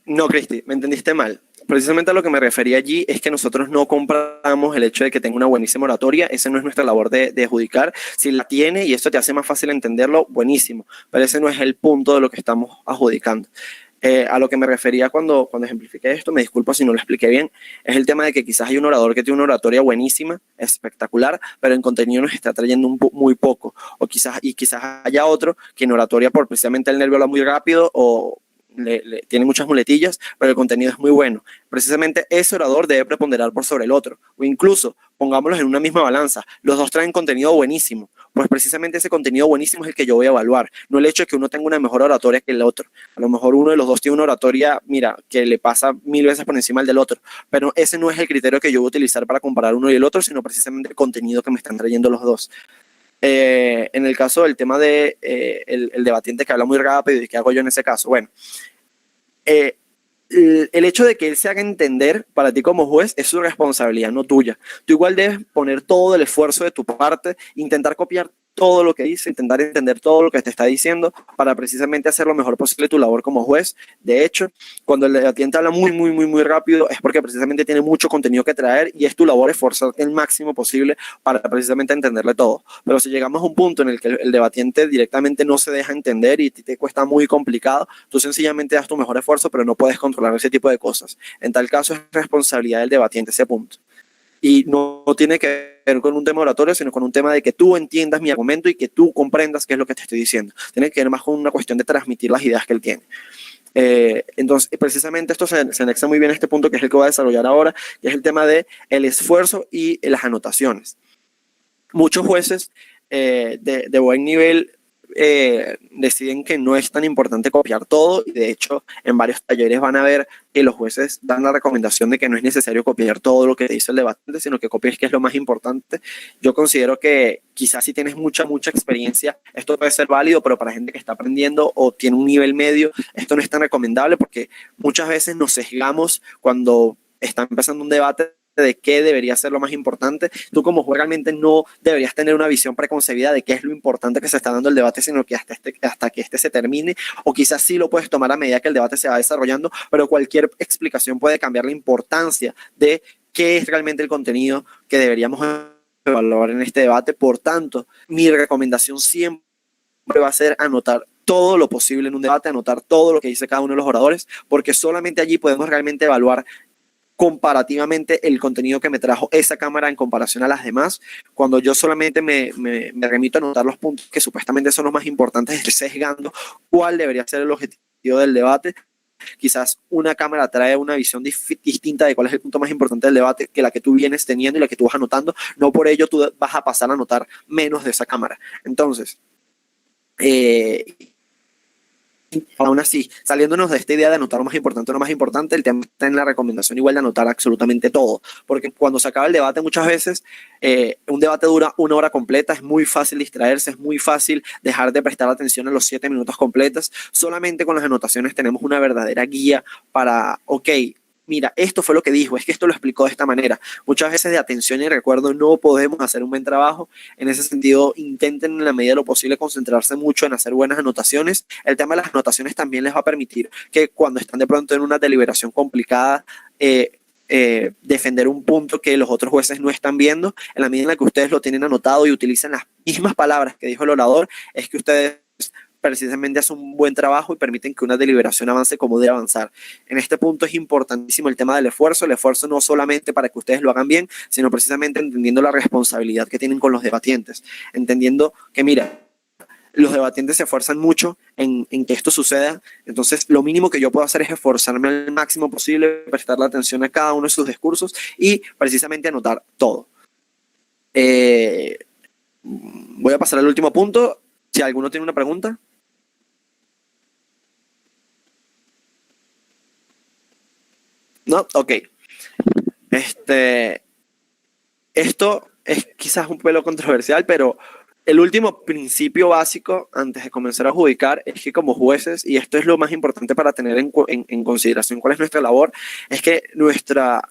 No, Cristi, me entendiste mal. Precisamente a lo que me refería allí es que nosotros no compramos el hecho de que tenga una buenísima oratoria. Esa no es nuestra labor de adjudicar. Si la tiene y esto te hace más fácil entenderlo, buenísimo. Pero ese no es el punto de lo que estamos adjudicando. A lo que me refería cuando ejemplifiqué esto, me disculpo si no lo expliqué bien, es el tema de que quizás hay un orador que tiene una oratoria buenísima, espectacular, pero en contenido nos está trayendo muy poco, o quizás haya otro que en oratoria por precisamente el nervio habla muy rápido o tiene muchas muletillas, pero el contenido es muy bueno. Precisamente ese orador debe preponderar por sobre el otro, o incluso pongámoslos en una misma balanza, los dos traen contenido buenísimo, pues precisamente ese contenido buenísimo es el que yo voy a evaluar, no el hecho de que uno tenga una mejor oratoria que el otro. A lo mejor uno de los dos tiene una oratoria, mira, que le pasa 1000 veces por encima del otro, pero ese no es el criterio que yo voy a utilizar para comparar uno y el otro, sino precisamente el contenido que me están trayendo los dos. En el caso del tema de el debatiente que habla muy rápido y qué hago yo en ese caso, bueno, el hecho de que él se haga entender para ti como juez es su responsabilidad, no tuya. Tú igual debes poner todo el esfuerzo de tu parte, intentar copiar todo lo que dice, intentar entender todo lo que te está diciendo para precisamente hacer lo mejor posible tu labor como juez. De hecho, cuando el debatiente habla muy rápido es porque precisamente tiene mucho contenido que traer y es tu labor esforzarte el máximo posible para precisamente entenderle todo. Pero si llegamos a un punto en el que el debatiente directamente no se deja entender y te cuesta muy complicado, tú sencillamente das tu mejor esfuerzo, pero no puedes controlar ese tipo de cosas. En tal caso es responsabilidad del debatiente ese punto. Y no tiene que ver con un tema oratorio, sino con un tema de que tú entiendas mi argumento y que tú comprendas qué es lo que te estoy diciendo. Tiene que ver más con una cuestión de transmitir las ideas que él tiene. Entonces, precisamente esto se anexa muy bien a este punto que es el que voy a desarrollar ahora, que es el tema de el esfuerzo y las anotaciones. Muchos jueces de buen nivel deciden que no es tan importante copiar todo, y de hecho en varios talleres van a ver que los jueces dan la recomendación de que no es necesario copiar todo lo que dice el debatiente, sino que copies qué es lo más importante. Yo considero que quizás si tienes mucha experiencia, esto puede ser válido, pero para gente que está aprendiendo o tiene un nivel medio, esto no es tan recomendable porque muchas veces nos sesgamos cuando está empezando un debate de qué debería ser lo más importante. Tú como juez realmente no deberías tener una visión preconcebida de qué es lo importante que se está dando el debate, sino que hasta que este se termine, o quizás sí lo puedes tomar a medida que el debate se va desarrollando, pero cualquier explicación puede cambiar la importancia de qué es realmente el contenido que deberíamos evaluar en este debate. Por tanto, mi recomendación siempre va a ser anotar todo lo posible en un debate, anotar todo lo que dice cada uno de los oradores, porque solamente allí podemos realmente evaluar comparativamente el contenido que me trajo esa cámara en comparación a las demás. Cuando yo solamente me remito a anotar los puntos que supuestamente son los más importantes, estoy sesgando cuál debería ser el objetivo del debate. Quizás una cámara trae una visión distinta de cuál es el punto más importante del debate que la que tú vienes teniendo y la que tú vas anotando. No por ello tú vas a pasar a anotar menos de esa cámara. Entonces, aún así, saliéndonos de esta idea de anotar lo más importante o no más importante, el tema está en la recomendación igual de anotar absolutamente todo, porque cuando se acaba el debate muchas veces, un debate dura 1 hora completa, es muy fácil distraerse, es muy fácil dejar de prestar atención a los 7 minutos completos. Solamente con las anotaciones tenemos una verdadera guía para, ok, mira, esto fue lo que dijo, es que esto lo explicó de esta manera. Muchas veces de atención y recuerdo no podemos hacer un buen trabajo. En ese sentido, intenten en la medida de lo posible concentrarse mucho en hacer buenas anotaciones. El tema de las anotaciones también les va a permitir que cuando están de pronto en una deliberación complicada, defender un punto que los otros jueces no están viendo. En la medida en la que ustedes lo tienen anotado y utilizan las mismas palabras que dijo el orador, es que ustedes precisamente hacen un buen trabajo y permiten que una deliberación avance como debe avanzar. En este punto es importantísimo el tema del esfuerzo. El esfuerzo no solamente para que ustedes lo hagan bien, sino precisamente entendiendo la responsabilidad que tienen con los debatientes, entendiendo que, mira, los debatientes se esfuerzan mucho en que esto suceda. Entonces, lo mínimo que yo puedo hacer es esforzarme al máximo posible, prestarle atención a cada uno de sus discursos y precisamente anotar todo. Voy a pasar al último punto. Si alguno tiene una pregunta. ¿No? Ok. Esto es quizás un pelo controversial, pero el último principio básico antes de comenzar a adjudicar es que como jueces, y esto es lo más importante para tener en consideración cuál es nuestra labor, es que nuestra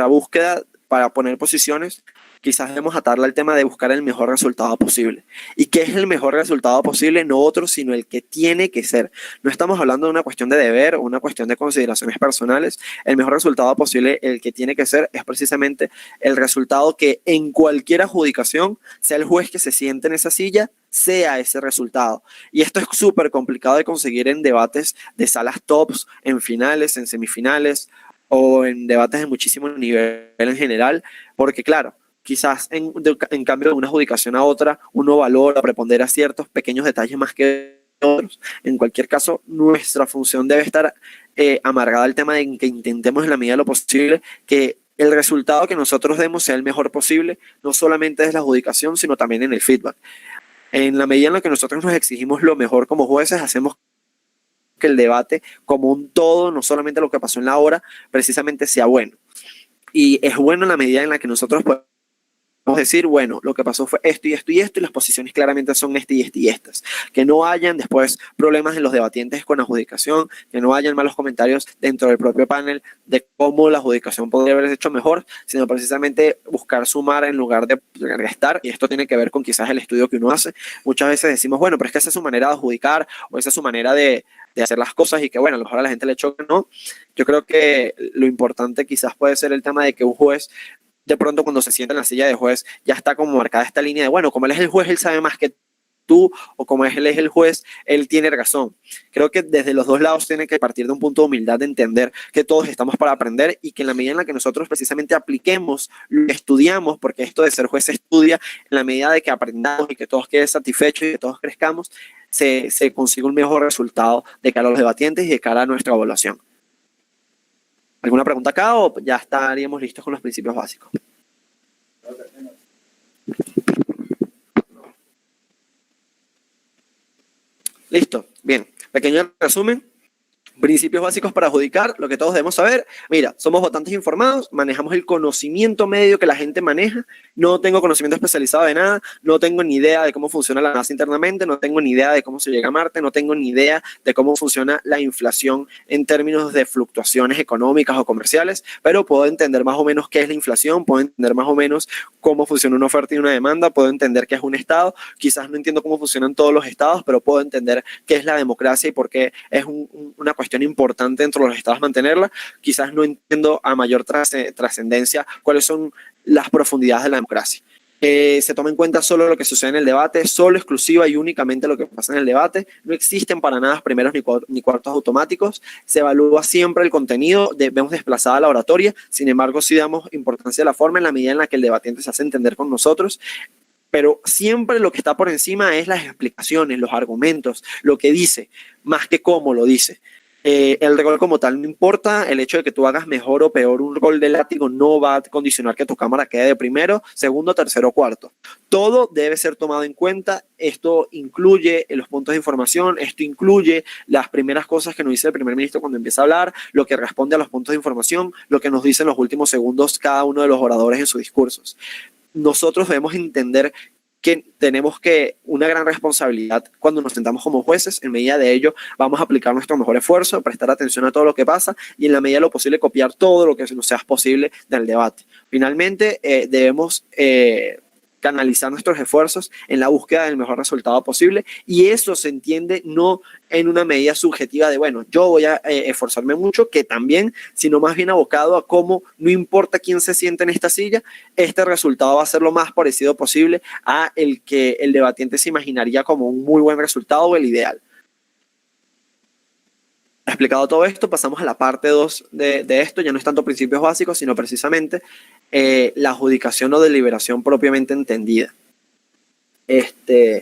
búsqueda para poner posiciones, quizás debemos atarla al tema de buscar el mejor resultado posible. ¿Y qué es el mejor resultado posible? No otro, sino el que tiene que ser. No estamos hablando de una cuestión de deber o una cuestión de consideraciones personales. El mejor resultado posible, el que tiene que ser, es precisamente el resultado que en cualquier adjudicación, sea el juez que se siente en esa silla, sea ese resultado. Y esto es súper complicado de conseguir en debates de salas tops, en finales, en semifinales o en debates de muchísimo nivel en general, porque claro, quizás en cambio de una adjudicación a otra, uno valora, prepondera ciertos pequeños detalles más que otros. En cualquier caso, nuestra función debe estar amargada al tema de que intentemos en la medida de lo posible que el resultado que nosotros demos sea el mejor posible, no solamente desde la adjudicación, sino también en el feedback. En la medida en la que nosotros nos exigimos lo mejor como jueces, hacemos que el debate como un todo, no solamente lo que pasó en la hora, precisamente sea bueno. Y es bueno en la medida en la que nosotros podemos decir, bueno, lo que pasó fue esto y esto y esto, y las posiciones claramente son este y este y estas. Que no hayan después problemas en los debatientes con adjudicación, que no hayan malos comentarios dentro del propio panel de cómo la adjudicación podría haberse hecho mejor, sino precisamente buscar sumar en lugar de restar, y esto tiene que ver con quizás el estudio que uno hace. Muchas veces decimos, bueno, pero es que esa es su manera de adjudicar, o esa es su manera de hacer las cosas, y que bueno, a lo mejor a la gente le choca, ¿no? Yo creo que lo importante quizás puede ser el tema de que un juez de pronto cuando se sienta en la silla de juez ya está como marcada esta línea de, bueno, como él es el juez, él sabe más que tú, o como él es el juez, él tiene razón. Creo que desde los dos lados tiene que partir de un punto de humildad, de entender que todos estamos para aprender, y que en la medida en la que nosotros precisamente apliquemos, lo estudiamos, porque esto de ser juez se estudia, en la medida de que aprendamos y que todos queden satisfechos y que todos crezcamos, se consigue un mejor resultado de cara a los debatientes y de cara a nuestra evaluación. ¿Alguna pregunta acá o ya estaríamos listos con los principios básicos? Listo, bien. Pequeño resumen. Principios básicos para adjudicar, lo que todos debemos saber. Mira, somos votantes informados, manejamos el conocimiento medio que la gente maneja. No tengo conocimiento especializado de nada, no tengo ni idea de cómo funciona la NASA internamente, no tengo ni idea de cómo se llega a Marte, no tengo ni idea de cómo funciona la inflación en términos de fluctuaciones económicas o comerciales, pero puedo entender más o menos qué es la inflación, puedo entender más o menos cómo funciona una oferta y una demanda, puedo entender qué es un Estado. Quizás no entiendo cómo funcionan todos los estados, pero puedo entender qué es la democracia y por qué es una cuestión importante dentro de los estados mantenerla. Quizás no entiendo a mayor trascendencia cuáles son las profundidades de la democracia. Se toma en cuenta solo lo que sucede en el debate, solo exclusiva y únicamente lo que pasa en el debate. No existen para nada primeros ni cuartos automáticos. Se evalúa siempre el contenido, vemos desplazada la oratoria. Sin embargo, sí damos importancia a la forma en la medida en la que el debatiente se hace entender con nosotros. Pero siempre lo que está por encima es las explicaciones, los argumentos, lo que dice, más que cómo lo dice. El rol como tal no importa, el hecho de que tú hagas mejor o peor un rol de látigo no va a condicionar que tu cámara quede de primero, segundo, tercero o cuarto. Todo debe ser tomado en cuenta. Esto incluye los puntos de información, esto incluye las primeras cosas que nos dice el primer ministro cuando empieza a hablar, lo que responde a los puntos de información, lo que nos dice en los últimos segundos cada uno de los oradores en sus discursos. Nosotros debemos entender que tenemos una gran responsabilidad cuando nos sentamos como jueces. En medida de ello vamos a aplicar nuestro mejor esfuerzo, prestar atención a todo lo que pasa y en la medida de lo posible copiar todo lo que nos sea posible del debate. Finalmente debemos canalizar nuestros esfuerzos en la búsqueda del mejor resultado posible, y eso se entiende no en una medida subjetiva de, bueno, yo voy a esforzarme mucho, que también, sino más bien abocado a cómo, no importa quién se siente en esta silla, este resultado va a ser lo más parecido posible a el que el debatiente se imaginaría como un muy buen resultado o el ideal. Explicado todo esto, pasamos a la parte 2 de esto. Ya no es tanto principios básicos, sino precisamente la adjudicación o deliberación propiamente entendida.